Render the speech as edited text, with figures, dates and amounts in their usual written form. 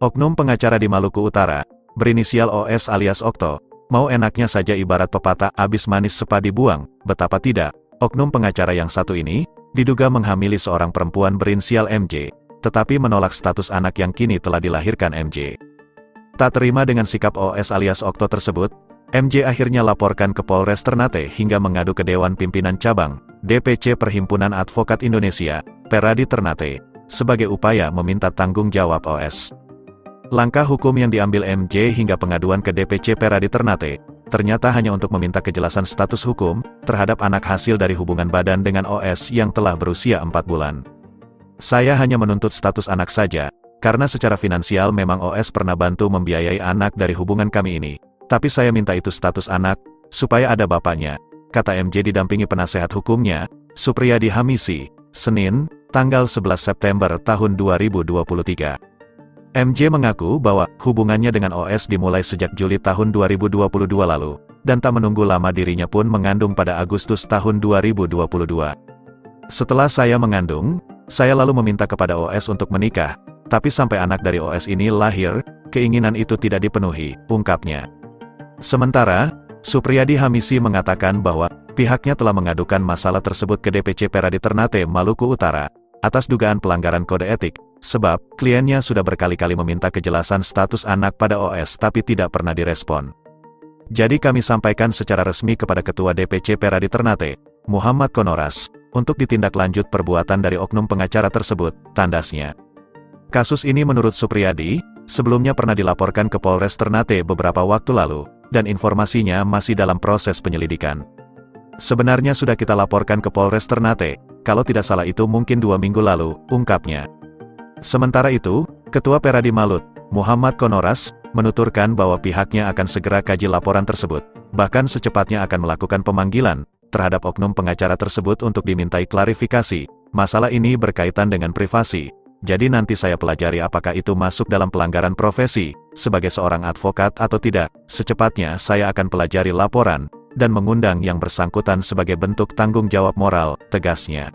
Oknum pengacara di Maluku Utara, berinisial OS alias Okto, mau enaknya saja ibarat pepatah abis manis sepa dibuang, betapa tidak, oknum pengacara yang satu ini, diduga menghamili seorang perempuan berinisial MJ, tetapi menolak status anak yang kini telah dilahirkan MJ. Tak terima dengan sikap OS alias Okto tersebut, MJ akhirnya laporkan ke Polres Ternate hingga mengadu ke Dewan Pimpinan Cabang, DPC Perhimpunan Advokat Indonesia, Peradi Ternate, sebagai upaya meminta tanggung jawab OS. Langkah hukum yang diambil MJ hingga pengaduan ke DPC Peradi Ternate, ternyata hanya untuk meminta kejelasan status hukum, terhadap anak hasil dari hubungan badan dengan OS yang telah berusia 4 bulan. Saya hanya menuntut status anak saja, karena secara finansial memang OS pernah bantu membiayai anak dari hubungan kami ini. Tapi saya minta itu status anak, supaya ada bapaknya, kata MJ didampingi penasehat hukumnya, Supriyadi Hamisi, Senin, tanggal 11 September tahun 2023. MJ mengaku bahwa hubungannya dengan OS dimulai sejak Juli tahun 2022 lalu, dan tak menunggu lama dirinya pun mengandung pada Agustus tahun 2022. Setelah saya mengandung, saya lalu meminta kepada OS untuk menikah, tapi sampai anak dari OS ini lahir, keinginan itu tidak dipenuhi, ungkapnya. Sementara, Supriyadi Hamisi mengatakan bahwa pihaknya telah mengadukan masalah tersebut ke DPC Peradi Ternate, Maluku Utara, atas dugaan pelanggaran kode etik, sebab kliennya sudah berkali-kali meminta kejelasan status anak pada OS tapi tidak pernah direspon. Jadi kami sampaikan secara resmi kepada Ketua DPC Peradi Ternate, Muhammad Konoras, untuk ditindaklanjut perbuatan dari oknum pengacara tersebut, tandasnya. Kasus ini menurut Supriyadi, sebelumnya pernah dilaporkan ke Polres Ternate beberapa waktu lalu, dan informasinya masih dalam proses penyelidikan. Sebenarnya sudah kita laporkan ke Polres Ternate, kalau tidak salah itu mungkin 2 minggu lalu, ungkapnya. Sementara itu, Ketua Peradi Malut, Muhammad Konoras, menuturkan bahwa pihaknya akan segera kaji laporan tersebut, bahkan secepatnya akan melakukan pemanggilan terhadap oknum pengacara tersebut untuk dimintai klarifikasi. Masalah ini berkaitan dengan privasi, jadi nanti saya pelajari apakah itu masuk dalam pelanggaran profesi, sebagai seorang advokat atau tidak. Secepatnya saya akan pelajari laporan, dan mengundang yang bersangkutan sebagai bentuk tanggung jawab moral, tegasnya.